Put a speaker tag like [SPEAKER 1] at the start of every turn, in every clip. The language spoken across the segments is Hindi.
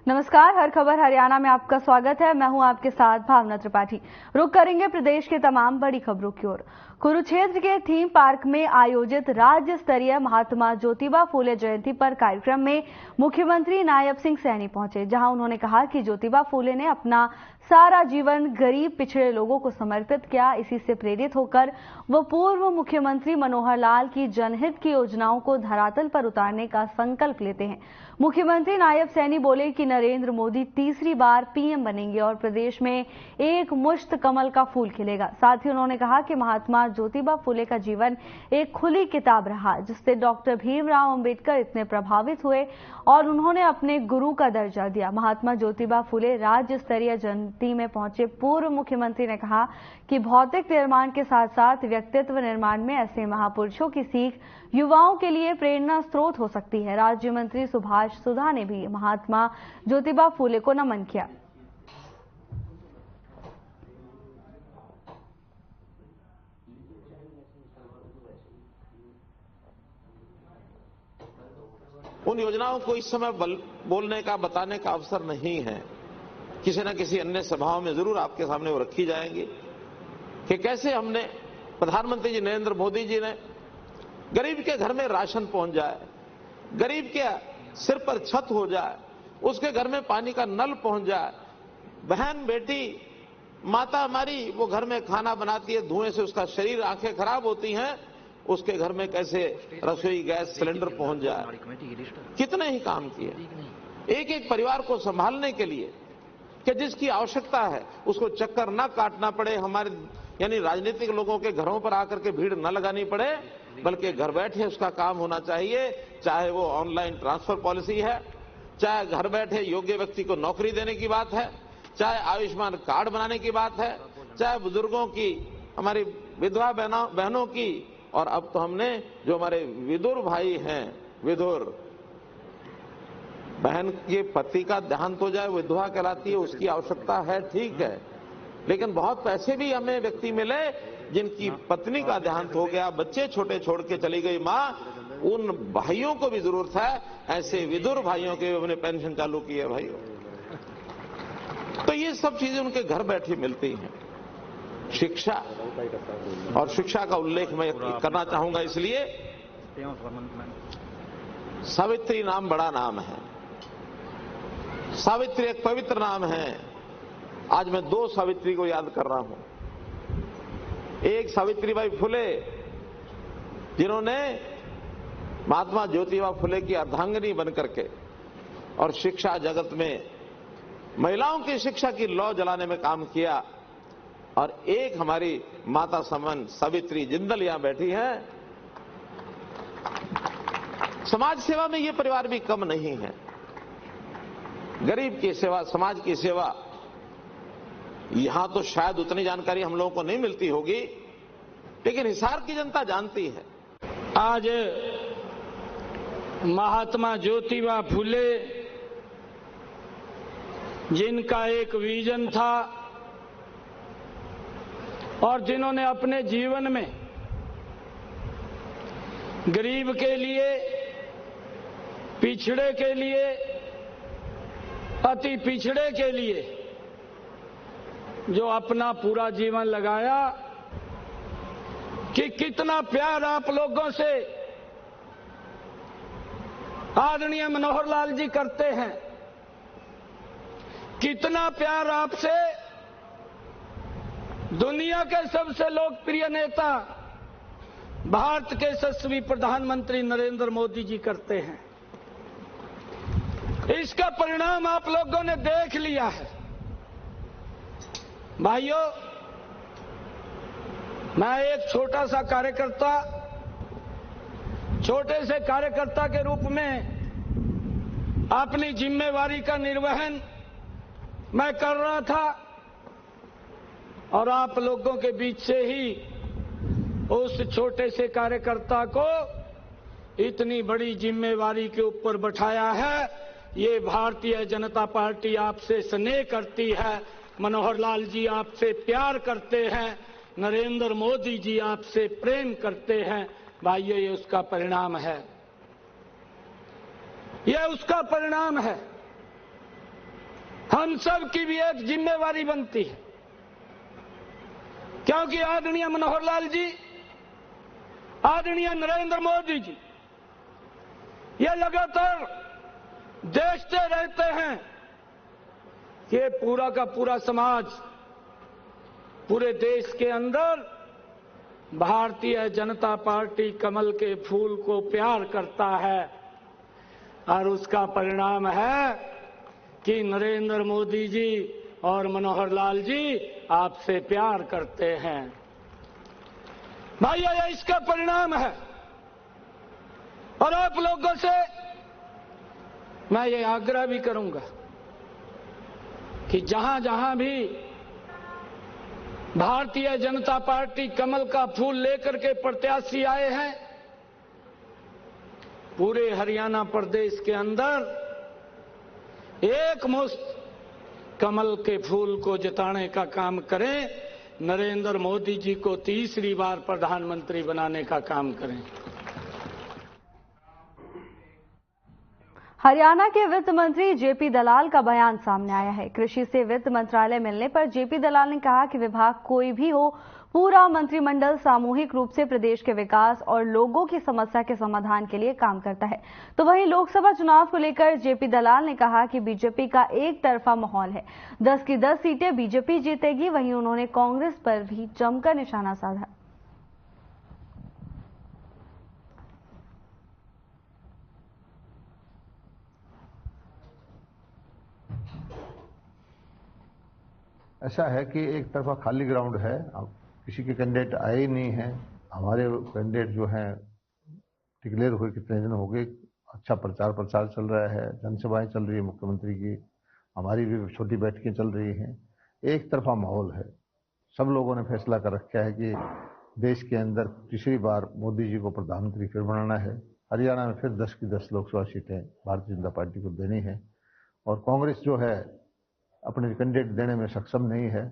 [SPEAKER 1] नमस्कार, हर खबर हरियाणा में आपका स्वागत है। मैं हूं आपके साथ भावना त्रिपाठी। रुक करेंगे प्रदेश के तमाम बड़ी खबरों की ओर। कुरुक्षेत्र के थीम पार्क में आयोजित राज्य स्तरीय महात्मा ज्योतिबा फूले जयंती पर कार्यक्रम में मुख्यमंत्री नायब सिंह सैनी पहुंचे, जहां उन्होंने कहा कि ज्योतिबा फूले ने अपना सारा जीवन गरीब पिछड़े लोगों को समर्पित किया। इसी से प्रेरित होकर वो पूर्व मुख्यमंत्री मनोहर लाल की जनहित की योजनाओं को धरातल पर उतारने का संकल्प लेते हैं। मुख्यमंत्री नायब सैनी बोले कि नरेंद्र मोदी तीसरी बार पीएम बनेंगे और प्रदेश में एक मुश्त कमल का फूल खिलेगा। साथ ही उन्होंने कहा कि महात्मा ज्योतिबा फूले का जीवन एक खुली किताब रहा, जिससे डॉक्टर भीमराव अंबेडकर इतने प्रभावित हुए और उन्होंने अपने गुरु का दर्जा दिया। महात्मा ज्योतिबा फूले राज्य स्तरीय जयंती में पहुंचे पूर्व मुख्यमंत्री ने कहा कि भौतिक निर्माण के साथ साथ व्यक्तित्व निर्माण में ऐसे महापुरुषों की सीख युवाओं के लिए प्रेरणा स्रोत हो सकती है। राज्य मंत्री सुभाष सुधा ने भी महात्मा ज्योतिबा फूले को नमन किया।
[SPEAKER 2] उन योजनाओं को इस समय बोलने का, बताने का अवसर नहीं है। किसी न किसी अन्य सभाओं में जरूर आपके सामने वो रखी जाएंगी कि कैसे हमने, प्रधानमंत्री जी नरेंद्र मोदी जी ने गरीब के घर में राशन पहुंच जाए, गरीब के सिर पर छत हो जाए, उसके घर में पानी का नल पहुंच जाए, बहन बेटी माता हमारी वो घर में खाना बनाती है, धुएं से उसका शरीर, आंखें खराब होती हैं, उसके घर में कैसे रसोई गैस सिलेंडर पहुंच जाए। कितने ही काम किए एक एक परिवार को संभालने के लिए कि जिसकी आवश्यकता है उसको चक्कर न काटना पड़े, हमारे यानी राजनीतिक लोगों के घरों पर आकर के भीड़ न लगानी पड़े, बल्कि घर बैठे उसका काम होना चाहिए। चाहे वो ऑनलाइन ट्रांसफर पॉलिसी है, चाहे घर बैठे योग्य व्यक्ति को नौकरी देने की बात है, चाहे आयुष्मान कार्ड बनाने की बात है, चाहे बुजुर्गों की, हमारी विधवा बहनों की, और अब तो हमने जो हमारे विधुर भाई हैं, विधुर बहन के पति का देहांत हो जाए, विधवा कहलाती है, उसकी आवश्यकता है, ठीक है, लेकिन बहुत ऐसे भी हमें व्यक्ति मिले जिनकी पत्नी का देहांत हो गया, बच्चे छोटे छोड़ के चली गई मां, उन भाइयों को भी जरूरत है। ऐसे विधुर भाइयों के हमने पेंशन चालू की है भाइयों। तो ये सब चीजें उनके घर बैठे मिलती हैं। शिक्षा, और शिक्षा का उल्लेख मैं करना चाहूंगा, इसलिए सावित्री नाम बड़ा नाम है। सावित्री एक पवित्र नाम है। आज मैं दो सावित्री को याद कर रहा हूं। एक सावित्रीबाई फुले, जिन्होंने महात्मा ज्योतिबा फुले की अर्धांगिनी बनकर के और शिक्षा जगत में महिलाओं की शिक्षा की लौ जलाने में काम किया, और एक हमारी माता समन सावित्री जिंदल यहां बैठी हैं। समाज सेवा में ये परिवार भी कम नहीं है। गरीब की सेवा, समाज की सेवा, यहां तो शायद उतनी जानकारी हम लोगों को नहीं मिलती होगी, लेकिन हिसार की जनता जानती है।
[SPEAKER 3] आज महात्मा ज्योतिबा फूले, जिनका एक विजन था और जिन्होंने अपने जीवन में गरीब के लिए, पिछड़े के लिए, अति पिछड़े के लिए जो अपना पूरा जीवन लगाया, कि कितना प्यार आप लोगों से आदरणीय मनोहर लाल जी करते हैं, कितना प्यार आपसे दुनिया के सबसे लोकप्रिय नेता, भारत के यशस्वी प्रधानमंत्री नरेंद्र मोदी जी करते हैं। इसका परिणाम आप लोगों ने देख लिया है। भाइयों, मैं एक छोटा सा कार्यकर्ता, छोटे से कार्यकर्ता के रूप में अपनी जिम्मेवारी का निर्वहन मैं कर रहा था, और आप लोगों के बीच से ही उस छोटे से कार्यकर्ता को इतनी बड़ी जिम्मेवारी के ऊपर बैठाया है। ये भारतीय जनता पार्टी आपसे स्नेह करती है, मनोहर लाल जी आपसे प्यार करते हैं, नरेंद्र मोदी जी आपसे प्रेम करते हैं। भाइयों, ये उसका परिणाम है, यह उसका परिणाम है। हम सब की भी एक जिम्मेवारी बनती है, क्योंकि आदरणीय मनोहर लाल जी, आदरणीय नरेंद्र मोदी जी ये लगातार देखते रहते हैं कि पूरा का पूरा समाज पूरे देश के अंदर भारतीय जनता पार्टी कमल के फूल को प्यार करता है, और उसका परिणाम है कि नरेंद्र मोदी जी और मनोहर लाल जी आपसे प्यार करते हैं। भाई ये इसका परिणाम है। और आप लोगों से मैं ये आग्रह भी करूंगा कि जहां जहां भी भारतीय जनता पार्टी कमल का फूल लेकर के प्रत्याशी आए हैं, पूरे हरियाणा प्रदेश के अंदर एकमुश्त कमल के फूल को जिताने का काम करें, नरेंद्र मोदी जी को तीसरी बार प्रधानमंत्री बनाने का काम करें।
[SPEAKER 1] हरियाणा के वित्त मंत्री जेपी दलाल का बयान सामने आया है। कृषि से वित्त मंत्रालय मिलने पर जेपी दलाल ने कहा कि विभाग कोई भी हो, पूरा मंत्रिमंडल सामूहिक रूप से प्रदेश के विकास और लोगों की समस्या के समाधान के लिए काम करता है। तो वहीं लोकसभा चुनाव को लेकर जेपी दलाल ने कहा कि बीजेपी का एक तरफा माहौल है, 10 की 10 सीटें बीजेपी जीतेगी। वहीं उन्होंने कांग्रेस पर भी जमकर निशाना साधा।
[SPEAKER 4] ऐसा है कि एक तरफा खाली ग्राउंड है, अब किसी के कैंडिडेट आए ही नहीं हैं। हमारे कैंडिडेट जो हैं डिक्लेयर हुए कितने दिन हो गए, अच्छा प्रचार चल रहा है, जनसभाएं चल रही है मुख्यमंत्री की, हमारी भी छोटी बैठकें चल रही हैं। एक तरफा माहौल है। सब लोगों ने फैसला कर रखा है कि देश के अंदर तीसरी बार मोदी जी को प्रधानमंत्री फिर बनाना है। हरियाणा में फिर 10 की 10 लोकसभा सीटें भारतीय जनता पार्टी को देनी है, और कांग्रेस जो है अपने कैंडिडेट देने में सक्षम नहीं है।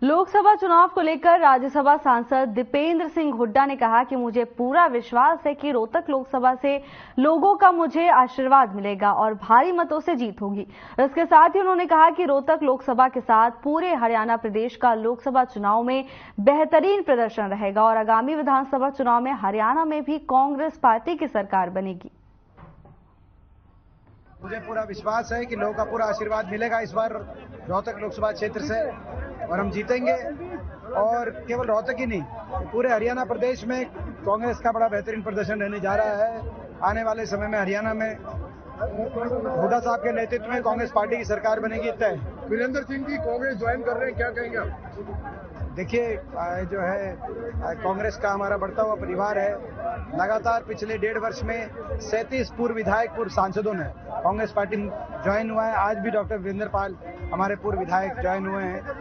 [SPEAKER 1] लोकसभा चुनाव को लेकर राज्यसभा सांसद दीपेंद्र सिंह हुड्डा ने कहा कि मुझे पूरा विश्वास है कि रोहतक लोकसभा से लोगों का मुझे आशीर्वाद मिलेगा और भारी मतों से जीत होगी। इसके साथ ही उन्होंने कहा कि रोहतक लोकसभा के साथ पूरे हरियाणा प्रदेश का लोकसभा चुनाव में बेहतरीन प्रदर्शन रहेगा और आगामी विधानसभा चुनाव में हरियाणा में भी कांग्रेस पार्टी की सरकार बनेगी।
[SPEAKER 5] मुझे पूरा विश्वास है कि लोगों का पूरा आशीर्वाद मिलेगा इस बार रोहतक लोकसभा क्षेत्र से, और हम जीतेंगे। और केवल रोहतक ही नहीं, पूरे हरियाणा प्रदेश में कांग्रेस का बड़ा बेहतरीन प्रदर्शन रहने जा रहा है। आने वाले समय में हरियाणा में हुड्डा साहब के नेतृत्व में कांग्रेस पार्टी की सरकार बनेगी तय।
[SPEAKER 6] वीरेंद्र सिंह जी कांग्रेस ज्वाइन कर रहे हैं, क्या कहेंगे आप?
[SPEAKER 5] देखिए, जो है कांग्रेस का हमारा बढ़ता हुआ परिवार है। लगातार पिछले 1.5 वर्ष में 37 पूर्व विधायक, पूर्व सांसदों ने कांग्रेस पार्टी ज्वाइन हुआ है। आज भी डॉक्टर वीरेंद्र पाल हमारे पूर्व विधायक ज्वाइन हुए हैं।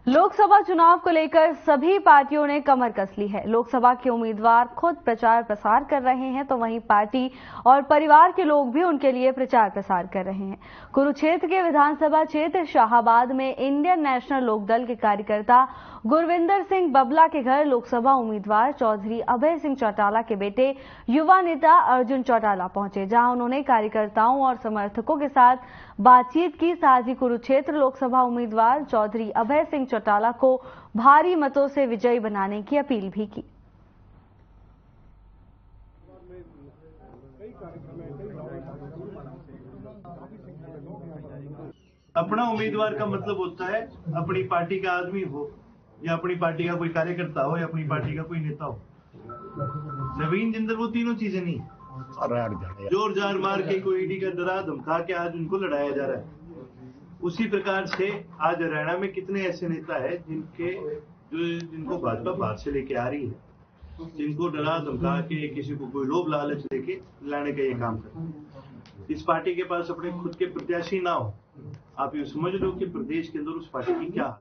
[SPEAKER 1] लोकसभा चुनाव को लेकर सभी पार्टियों ने कमर कस ली है। लोकसभा के उम्मीदवार खुद प्रचार प्रसार कर रहे हैं, तो वहीं पार्टी और परिवार के लोग भी उनके लिए प्रचार प्रसार कर रहे हैं। कुरुक्षेत्र के विधानसभा क्षेत्र शाहाबाद में इंडियन नेशनल लोकदल के कार्यकर्ता गुरविंदर सिंह बबला के घर लोकसभा उम्मीदवार चौधरी अभय सिंह चौटाला के बेटे युवा नेता अर्जुन चौटाला पहुंचे, जहां उन्होंने कार्यकर्ताओं और समर्थकों के साथ बातचीत की। साथ ही कुरुक्षेत्र लोकसभा उम्मीदवार चौधरी अभय सिंह चौटाला को भारी मतों से विजयी बनाने की अपील भी की।
[SPEAKER 7] अपना उम्मीदवार का मतलब होता है अपनी पार्टी का आदमी हो, या अपनी पार्टी का कोई कार्यकर्ता हो, या अपनी पार्टी का कोई नेता हो। नवीन जिंदर वो तीनों चीजें नहीं। जोर जार मार के कोई ईडी का डरा धमका के आज उनको लड़ाया जा रहा है। उसी प्रकार से आज हरियाणा में कितने ऐसे नेता है जिनको भाजपा बाहर से लेके आ रही है, जिनको डरा धमका के किसी को कोई लोभ लालच लेके लाने का ये काम करते हैं। इस पार्टी के पास अपने खुद के प्रत्याशी ना हो, आप ये समझ लो कि प्रदेश के अंदर उस पार्टी की क्या।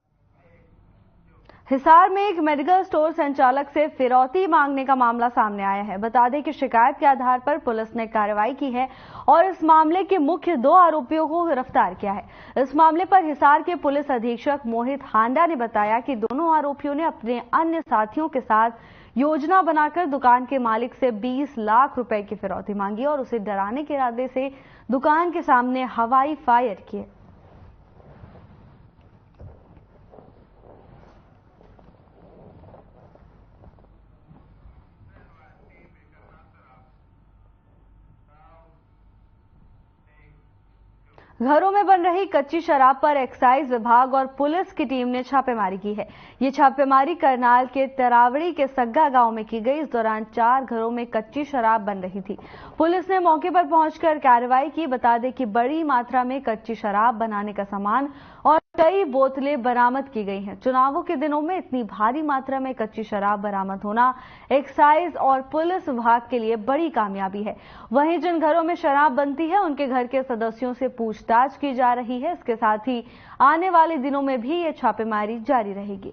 [SPEAKER 1] हिसार में एक मेडिकल स्टोर संचालक से फिरौती मांगने का मामला सामने आया है। बता दें कि शिकायत के आधार पर पुलिस ने कार्रवाई की है और इस मामले के मुख्य 2 आरोपियों को गिरफ्तार किया है। इस मामले पर हिसार के पुलिस अधीक्षक मोहित हांडा ने बताया कि दोनों आरोपियों ने अपने अन्य साथियों के साथ योजना बनाकर दुकान के मालिक से 20 लाख रुपए की फिरौती मांगी और उसे डराने के इरादे से दुकान के सामने हवाई फायर किए। घरों में बन रही कच्ची शराब पर एक्साइज विभाग और पुलिस की टीम ने छापेमारी की है। ये छापेमारी करनाल के तरावड़ी के सग्गा गांव में की गई। इस दौरान 4 घरों में कच्ची शराब बन रही थी। पुलिस ने मौके पर पहुंचकर कार्रवाई की। बता दें कि बड़ी मात्रा में कच्ची शराब बनाने का सामान और कई बोतलें बरामद की गई हैं। चुनावों के दिनों में इतनी भारी मात्रा में कच्ची शराब बरामद होना एक्साइज और पुलिस विभाग के लिए बड़ी कामयाबी है। वहीं जिन घरों में शराब बनती है उनके घर के सदस्यों से पूछताछ की जा रही है। इसके साथ ही आने वाले दिनों में भी ये छापेमारी जारी रहेगी।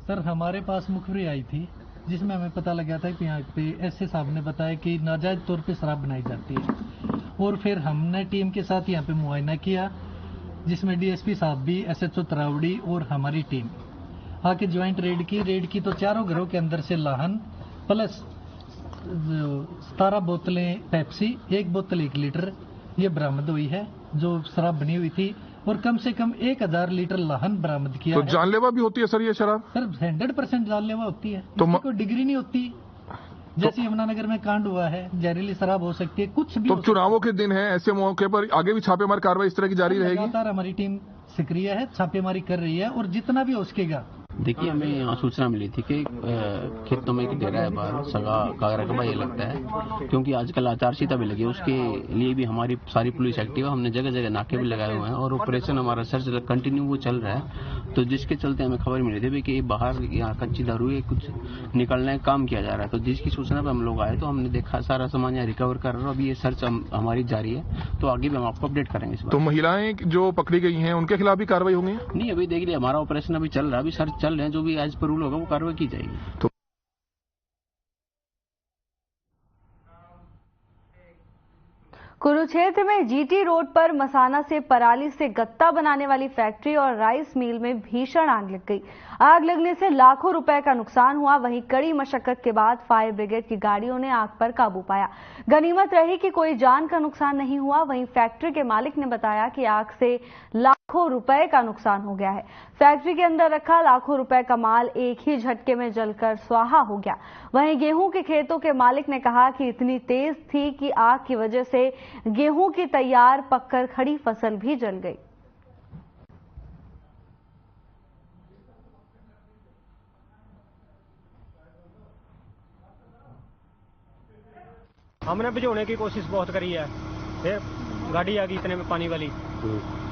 [SPEAKER 8] सर, हमारे पास मुखबिरी आई थी जिसमें हमें पता लगा था कि यहाँ पे एसए साहब ने बताया कि नाजायज तौर पे शराब बनाई जाती है और फिर हमने टीम के साथ यहाँ पे मुआयना किया जिसमें डीएसपी साहब भी, एसएचओ तरावड़ी और हमारी टीम आके ज्वाइंट रेड की तो 4 घरों के अंदर से लाहन प्लस 17 बोतलें पेप्सी, 1 बोतल 1 लीटर ये बरामद हुई है जो शराब बनी हुई थी और कम से कम 1000 लीटर लाहन बरामद किया।
[SPEAKER 9] तो जानलेवा भी होती है सर ये शराब?
[SPEAKER 8] सर 100% जानलेवा होती है। तो कोई डिग्री नहीं होती। जैसे यमुनानगर में कांड हुआ है, जहरीली शराब हो सकती है, कुछ भी।
[SPEAKER 9] तो चुनावों के दिन है, ऐसे मौके पर आगे भी छापेमारी कार्रवाई इस तरह की जारी रहेगी?
[SPEAKER 8] लगातार हमारी टीम सक्रिय है, छापेमारी कर रही है और जितना भी हो सकेगा।
[SPEAKER 10] देखिए, हमें यहाँ सूचना मिली थी कि खेतों में एक डेरा है बाहर, सगा का रकबा ये लगता है, क्योंकि आजकल आचार संहिता भी लगी है, उसके लिए भी हमारी सारी पुलिस एक्टिव है। हमने जगह जगह नाके भी लगाए हुए हैं और ऑपरेशन हमारा सर्च कंटिन्यू वो चल रहा है। तो जिसके चलते हमें खबर मिली थी कि बाहर यहाँ कच्ची दारू है, कुछ निकलने का काम किया जा रहा है। तो जिसकी सूचना पर हम लोग आए तो हमने देखा सारा सामान यहाँ रिकवर कर रहा है। अभी ये सर्च हमारी जारी है, तो आगे भी हम आपको अपडेट करेंगे इस बार।
[SPEAKER 9] तो महिलाएं जो पकड़ी गई हैं उनके खिलाफ भी कार्रवाई होगी?
[SPEAKER 10] नहीं, अभी देख लिया, हमारा ऑपरेशन अभी चल रहा है, अभी सर्च चल रहे हैं, जो भी एज पर रूल होगा वो कार्रवाई की जाएगी। तो
[SPEAKER 1] कुरुक्षेत्र में जीटी रोड पर मसाना से पराली से गत्ता बनाने वाली फैक्ट्री और राइस मिल में भीषण आग लग गई। आग लगने से लाखों रुपए का नुकसान हुआ। वहीं कड़ी मशक्कत के बाद फायर ब्रिगेड की गाड़ियों ने आग पर काबू पाया। गनीमत रही कि कोई जान का नुकसान नहीं हुआ। वहीं फैक्ट्री के मालिक ने बताया कि आग से लाखों रुपए का नुकसान हो गया है। फैक्ट्री के अंदर रखा लाखों रुपए का माल एक ही झटके में जलकर स्वाहा हो गया। वहीं गेहूं के खेतों के मालिक ने कहा कि इतनी तेज थी कि आग की वजह से गेहूं की तैयार पककर खड़ी फसल भी जल गई।
[SPEAKER 11] हमने बुझाने की कोशिश बहुत करी है, फिर गाड़ी आ गई इतने में पानी वाली,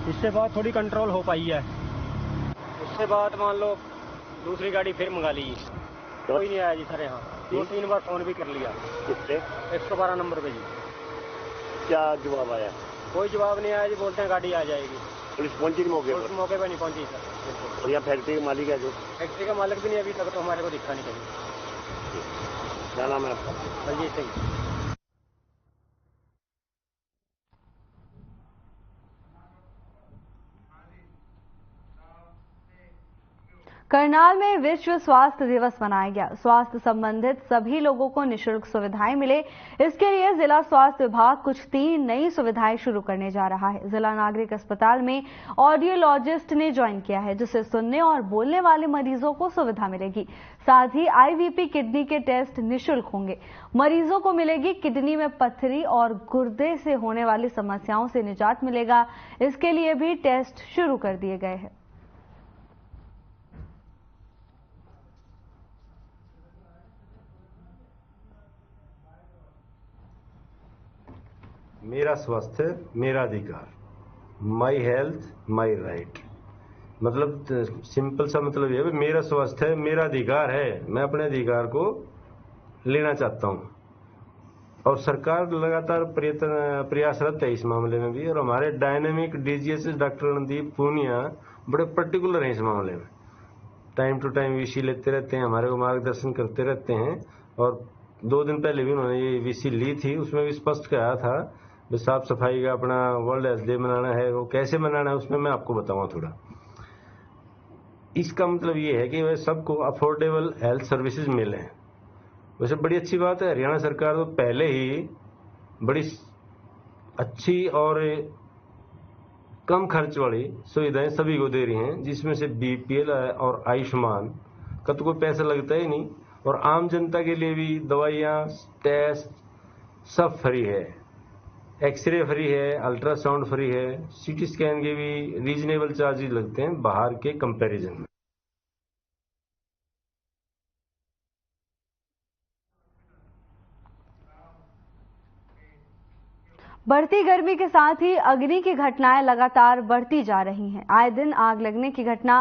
[SPEAKER 11] इससे बाद थोड़ी कंट्रोल हो पाई है। उससे बाद मान लो दूसरी गाड़ी फिर मंगा ली, कोई नहीं आया जी सर। यहाँ 2-3 बार फोन भी कर लिया। किससे? 112 नंबर पे जी।
[SPEAKER 12] क्या जवाब आया?
[SPEAKER 11] कोई जवाब नहीं आया जी, बोलते हैं गाड़ी आ जाएगी।
[SPEAKER 12] पुलिस पहुंची नहीं मौके पर?
[SPEAKER 11] मौके पर नहीं पहुंची सर।
[SPEAKER 12] और यहाँ फैक्ट्री का मालिक है जो?
[SPEAKER 11] फैक्ट्री का मालिक भी नहीं अभी तक तो हमारे को दिखा नहीं कहीं।
[SPEAKER 12] क्या नाम है आपका?
[SPEAKER 11] बलजीत सिंह।
[SPEAKER 1] करनाल में विश्व स्वास्थ्य दिवस मनाया गया। स्वास्थ्य संबंधित सभी लोगों को निःशुल्क सुविधाएं मिले, इसके लिए जिला स्वास्थ्य विभाग कुछ 3 नई सुविधाएं शुरू करने जा रहा है। जिला नागरिक अस्पताल में ऑडियोलॉजिस्ट ने ज्वाइन किया है, जिससे सुनने और बोलने वाले मरीजों को सुविधा मिलेगी। साथ ही आईवीपी किडनी के टेस्ट निःशुल्क होंगे। मरीजों को मिलेगी किडनी में पत्थरी और गुर्दे से होने वाली समस्याओं से निजात मिलेगा। इसके लिए भी टेस्ट शुरू कर दिए गए हैं।
[SPEAKER 13] मेरा स्वास्थ्य मेरा अधिकार, माई हेल्थ माई राइट। मतलब सिंपल सा मतलब ये है, मेरा स्वास्थ्य मेरा अधिकार है, मैं अपने अधिकार को लेना चाहता हूँ। और सरकार लगातार प्रयासरत है इस मामले में भी। और हमारे dynamic DGS doctor Randeep Punia बड़े पर्टिकुलर हैं इस मामले में, टाइम टू टाइम वीसी लेते रहते हैं, हमारे को मार्गदर्शन करते रहते हैं। और 2 दिन पहले भी उन्होंने ये वीसी ली थी, उसमें भी स्पष्ट कहा था कि साफ सफाई का अपना वर्ल्ड हेल्थ डे मनाना है, वो कैसे मनाना है उसमें मैं आपको बताऊंगा थोड़ा। इसका मतलब ये है कि वह सबको अफोर्डेबल हेल्थ सर्विसेज मिले। वैसे बड़ी अच्छी बात है, हरियाणा सरकार तो पहले ही बड़ी अच्छी और कम खर्च वाली सुविधाएं सभी को दे रही हैं, जिसमें से बीपीएल और आयुष्मान का तो कोई पैसा लगता ही नहीं। और आम जनता के लिए भी दवाइयाँ, टेस्ट सब फ्री है, एक्सरे फ्री है, अल्ट्रासाउंड फ्री है, सीटी स्कैन के भी रीजनेबल चार्जेस लगते हैं बाहर के कंपैरिजन में।
[SPEAKER 1] बढ़ती गर्मी के साथ ही अग्नि की घटनाएं लगातार बढ़ती जा रही हैं। आए दिन आग लगने की घटना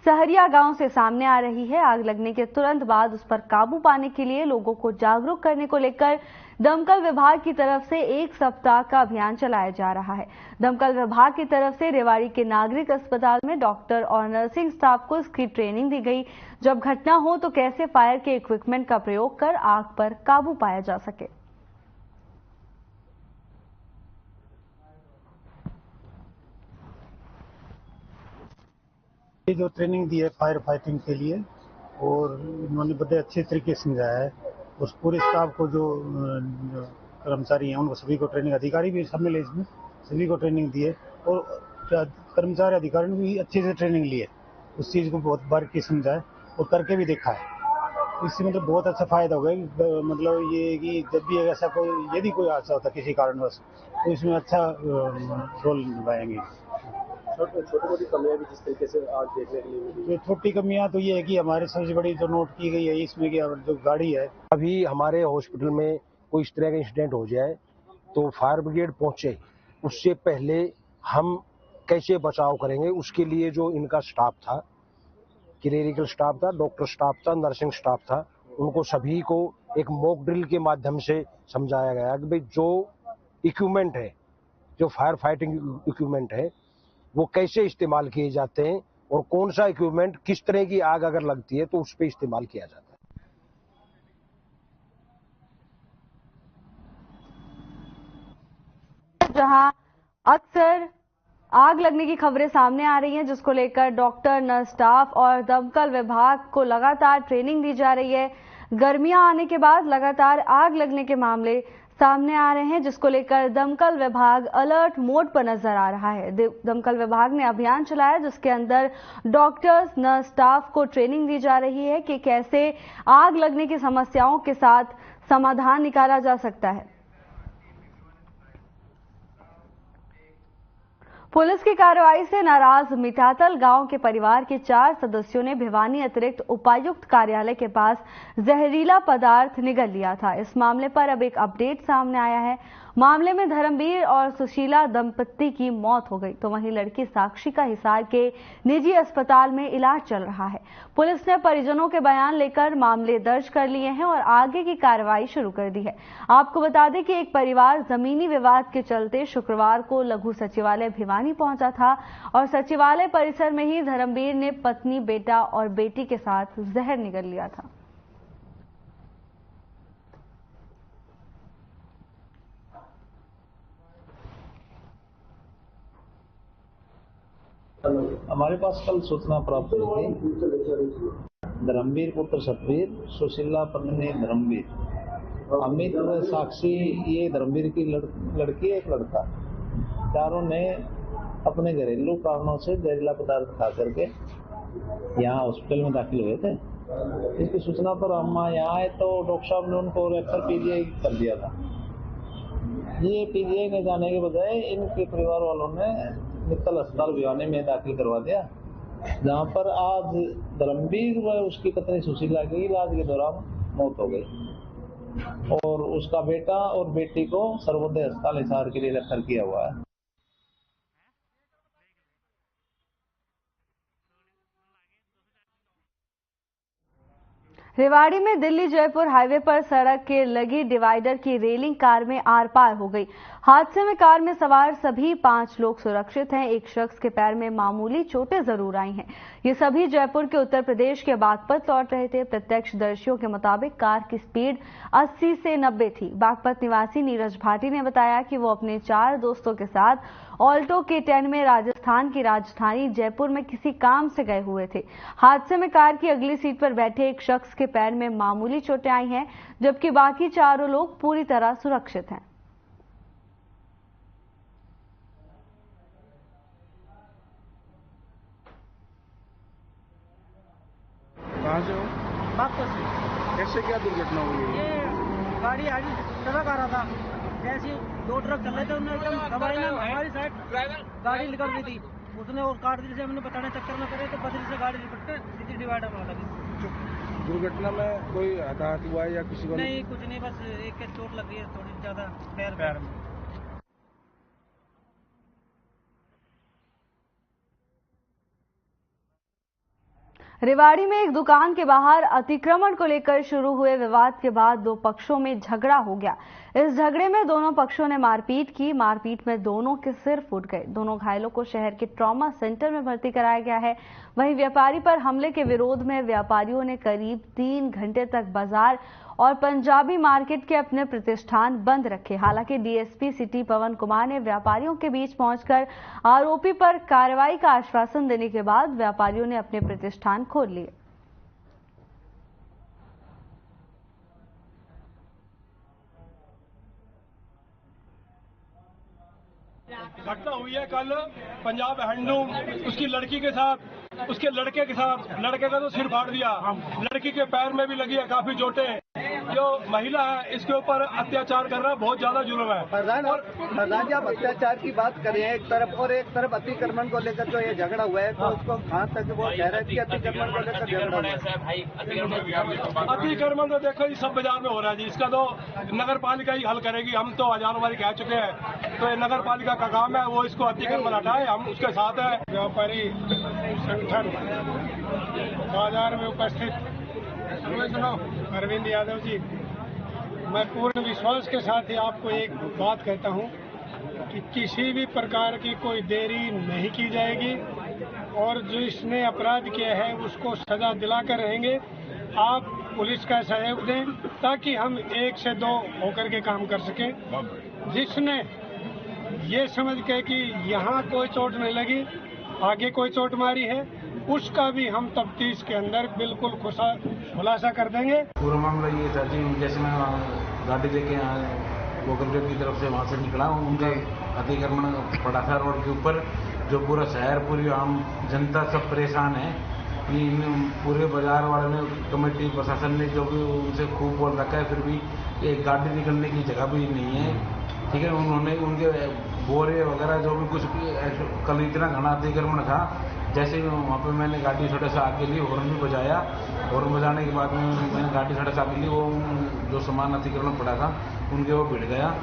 [SPEAKER 1] सहरिया गांव से सामने आ रही है। आग लगने के तुरंत बाद उस पर काबू पाने के लिए लोगों को जागरूक करने को लेकर दमकल विभाग की तरफ से 1 सप्ताह का अभियान चलाया जा रहा है। दमकल विभाग की तरफ से रेवाड़ी के नागरिक अस्पताल में डॉक्टर और नर्सिंग स्टाफ को इसकी ट्रेनिंग दी गई, जब घटना हो तो कैसे फायर के इक्विपमेंट का प्रयोग कर आग पर काबू पाया जा सके।
[SPEAKER 14] ये जो ट्रेनिंग दी है फायर फाइटिंग के लिए, और इन्होंने बड़े अच्छे तरीके से समझाया है। उस पूरे स्टाफ को, जो कर्मचारी हैं उनको सभी को ट्रेनिंग, अधिकारी भी शामिल है इसमें, सभी को ट्रेनिंग दी है। और कर्मचारी अधिकारी ने भी अच्छे से ट्रेनिंग ली है, उस चीज़ को बहुत बारीकी समझा है और करके भी देखा है। इससे मतलब बहुत अच्छा फायदा होगा। मतलब ये कि जब भी ऐसा कोई, यदि कोई हादसा होता किसी कारणवश, तो इसमें अच्छा रोल निभाएंगे।
[SPEAKER 15] छोटी मोटी कमियां भी जिस तरीके से आग देखने के लिए मिली,
[SPEAKER 14] छोटी कमियां तो ये है कि हमारे सबसे बड़ी जो नोट की गई है इसमें कि जो गाड़ी है,
[SPEAKER 15] अभी हमारे हॉस्पिटल में कोई इस तरह का इंसिडेंट हो जाए तो फायर ब्रिगेड पहुंचे, उससे पहले हम कैसे बचाव करेंगे, उसके लिए जो इनका स्टाफ था, क्लिनिकल स्टाफ था, डॉक्टर स्टाफ था, नर्सिंग स्टाफ था, उनको सभी को एक मॉक ड्रिल के माध्यम से समझाया गया कि भाई जो इक्विपमेंट है, जो फायर फाइटिंग इक्विपमेंट है, वो कैसे इस्तेमाल किए जाते हैं और कौन सा इक्विपमेंट किस तरह की आग अगर लगती है तो उस पर इस्तेमाल किया जाता
[SPEAKER 1] है। जहां अक्सर आग लगने की खबरें सामने आ रही हैं, जिसको लेकर डॉक्टर, नर्स स्टाफ और दमकल विभाग को लगातार ट्रेनिंग दी जा रही है। गर्मियां आने के बाद लगातार आग लगने के मामले सामने आ रहे हैं, जिसको लेकर दमकल विभाग अलर्ट मोड पर नजर आ रहा है। दमकल विभाग ने अभियान चलाया, जिसके अंदर डॉक्टर्स, नर्स स्टाफ को ट्रेनिंग दी जा रही है कि कैसे आग लगने की समस्याओं के साथ समाधान निकाला जा सकता है। पुलिस की कार्रवाई से नाराज मिठातल गांव के परिवार के 4 सदस्यों ने भिवानी अतिरिक्त उपायुक्त कार्यालय के पास जहरीला पदार्थ निगल लिया था। इस मामले पर अब एक अपडेट सामने आया है। मामले में धर्मवीर और सुशीला दंपत्ति की मौत हो गई, तो वहीं लड़की साक्षी का हिसार के निजी अस्पताल में इलाज चल रहा है। पुलिस ने परिजनों के बयान लेकर मामले दर्ज कर लिए हैं और आगे की कार्रवाई शुरू कर दी है। आपको बता दें कि एक परिवार जमीनी विवाद के चलते शुक्रवार को लघु सचिवालय भिवानी पहुंचा था और सचिवालय परिसर में ही धर्मवीर ने पत्नी, बेटा और बेटी के साथ जहर निगल लिया था।
[SPEAKER 16] हमारे पास कल सूचना प्राप्त हुई थी, धर्मवीर पुत्र सतवीर, सुशीला पत्नी धर्मवीर, अमित व साक्षी, ये धर्मवीर की लड़की एक लड़का, चारों ने अपने घरेलू कारणों से जहरीला पदार्थ खा करके यहाँ हॉस्पिटल में दाखिल हुए थे। इसकी सूचना पर हम यहाँ आए तो डॉक्टर साहब ने उनको रेफर पीजीआई कर दिया था। ये पीजीआई में जाने के बजाय इनके परिवार वालों ने मित्तल अस्पताल भिवानी में दाखिल करवा दिया, जहां पर आज धर्मवीर व उसकी पत्नी सुशीला की इलाज के दौरान मौत हो गई और उसका बेटा और बेटी को सर्वोदय अस्पताल हिसार के लिए रेफर किया हुआ है।
[SPEAKER 1] रेवाड़ी में दिल्ली जयपुर हाईवे पर सड़क के लगी डिवाइडर की रेलिंग कार में आर पार हो गई। हादसे में कार में सवार सभी 5 लोग सुरक्षित हैं। एक शख्स के पैर में मामूली चोटें जरूर आई हैं। ये सभी जयपुर के उत्तर प्रदेश के बागपत लौट रहे थे। प्रत्यक्षदर्शियों के मुताबिक कार की स्पीड 80 से 90 थी। बागपत निवासी नीरज भाटी ने बताया कि वो अपने 4 दोस्तों के साथ ऑल्टो K10 में राजस्थान की राजधानी जयपुर में किसी काम से गए हुए थे। हादसे में कार की अगली सीट पर बैठे एक शख्स के पैर में मामूली चोटें आई हैं, जबकि बाकी 4 लोग पूरी तरह सुरक्षित हैं।
[SPEAKER 6] कहाँ से हो?
[SPEAKER 11] बागपत से।
[SPEAKER 6] कैसे क्या दुर्घटना हुई है?
[SPEAKER 11] ये गाड़ी आगे ट्रक आ रहा था, जैसे 2 ट्रक चल रहे थे, उन्होंने एकदम दबाई ना हमारी साइड गाड़ी निकल रही थी, उसने और कार दिल से हमने बताने चक्कर में करे तो बदली से गाड़ी निकल के सीधी डिवाइडर में लगी।
[SPEAKER 6] दुर्घटना में कोई हताहत हुआ है या किसी को?
[SPEAKER 11] नहीं, कुछ नहीं, बस एक के चोट लगी है थोड़ी ज्यादा पैर में।
[SPEAKER 1] रेवाड़ी में एक दुकान के बाहर अतिक्रमण को लेकर शुरू हुए विवाद के बाद 2 पक्षों में झगड़ा हो गया। इस झगड़े में दोनों पक्षों ने मारपीट की। मारपीट में दोनों के सिर फूट गए। दोनों घायलों को शहर के ट्रॉमा सेंटर में भर्ती कराया गया है। वहीं व्यापारी पर हमले के विरोध में व्यापारियों ने करीब 3 घंटे तक बाजार और पंजाबी मार्केट के अपने प्रतिष्ठान बंद रखे। हालांकि डीएसपी सिटी पवन कुमार ने व्यापारियों के बीच पहुंचकर आरोपी पर कार्रवाई का आश्वासन देने के बाद व्यापारियों ने अपने प्रतिष्ठान खोल लिए।
[SPEAKER 17] घटना हुई है कल पंजाब हैंडलूम, उसकी लड़की के साथ, उसके लड़के के साथ। लड़के का तो सिर फाड़ दिया, लड़की के पैर में भी लगी है काफी चोटें। जो महिला है इसके ऊपर अत्याचार कर रहा है, बहुत ज्यादा जुल्म है।
[SPEAKER 18] प्रधान जी, आप अत्याचार की बात कर रहे हैं एक तरफ, और एक तरफ अतिक्रमण को लेकर जो ये झगड़ा हुआ है, तो उसको कहाँ तक वो कह रहे हैं कि अतिक्रमण को लेकर झगड़ा हुआ है?
[SPEAKER 17] अतिक्रमण तो देखो ये सब बाजार में हो रहा है जी, इसका तो नगर पालिका ही हल करेगी। हम तो हजारों बार कह चुके हैं, तो ये नगर पालिका का काम है, वो इसको अतिक्रमण हटाए, हम उसके साथ है।
[SPEAKER 6] व्यापारी संगठन बाजार में उपस्थित सुनो अरविंद यादव जी, मैं पूर्ण विश्वास के साथ ही आपको एक बात कहता हूं कि किसी भी प्रकार की कोई देरी नहीं की जाएगी, और जो इसने अपराध किया है उसको सजा दिलाकर रहेंगे। आप पुलिस का सहयोग दें ताकि हम 1 से 2 होकर के काम कर सकें। जिसने ये समझ के कि यहाँ कोई चोट नहीं लगी, आगे कोई चोट मारी है, उसका भी हम तफ्तीश के अंदर बिल्कुल खुलासा कर देंगे।
[SPEAKER 13] पूरा मामला ये था जी, जैसे मैं गाड़ी लेके गोकलगढ़ की तरफ से वहाँ से निकला, उनका अतिक्रमण पड़ा था रोड के ऊपर, जो पूरा शहर, पूरी आम जनता सब परेशान है। पूरे बाजार वाले ने, कमेटी प्रशासन ने जो भी उनसे खूब बोल रखा है, फिर भी एक गाड़ी निकलने की जगह भी नहीं है। ठीक है, उन्होंने उनके बोरे वगैरह जो भी कुछ कल इतना घना अतिक्रमण था, जैसे वहाँ पे मैंने गाड़ी थोड़ा सा आगे ली, हॉर्न भी बजाया, हॉर्न बजाने के बाद में मैंने गाड़ी थोड़ा सा आगे ली, वो जो सामान अतिक्रमण पड़ा था उनके वो भिड़ गया।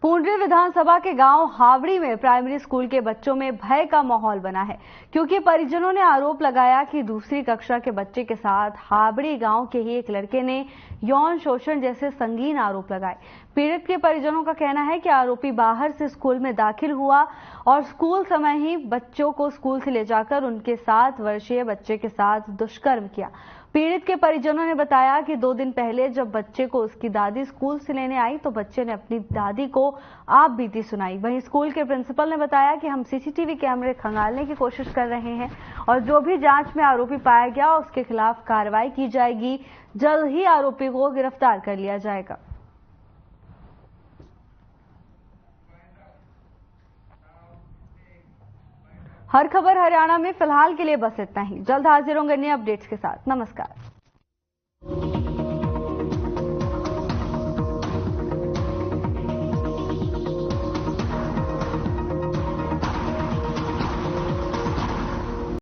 [SPEAKER 1] पूंडरी विधानसभा के गांव हावड़ी में प्राइमरी स्कूल के बच्चों में भय का माहौल बना है, क्योंकि परिजनों ने आरोप लगाया कि दूसरी कक्षा के बच्चे के साथ हावड़ी गांव के ही एक लड़के ने यौन शोषण जैसे संगीन आरोप लगाए। पीड़ित के परिजनों का कहना है कि आरोपी बाहर से स्कूल में दाखिल हुआ और स्कूल समय ही बच्चों को स्कूल से ले जाकर उनके 7 वर्षीय बच्चे के साथ दुष्कर्म किया। पीड़ित के परिजनों ने बताया कि 2 दिन पहले जब बच्चे को उसकी दादी स्कूल से लेने आई तो बच्चे ने अपनी दादी को आप बीती सुनाई। वहीं स्कूल के प्रिंसिपल ने बताया कि हम सीसीटीवी कैमरे खंगालने की कोशिश कर रहे हैं और जो भी जांच में आरोपी पाया गया उसके खिलाफ कार्रवाई की जाएगी। जल्द ही आरोपी को गिरफ्तार कर लिया जाएगा। हर खबर हरियाणा में फिलहाल के लिए बस इतना ही। जल्द हाजिर होंगे नए अपडेट्स के साथ। नमस्कार।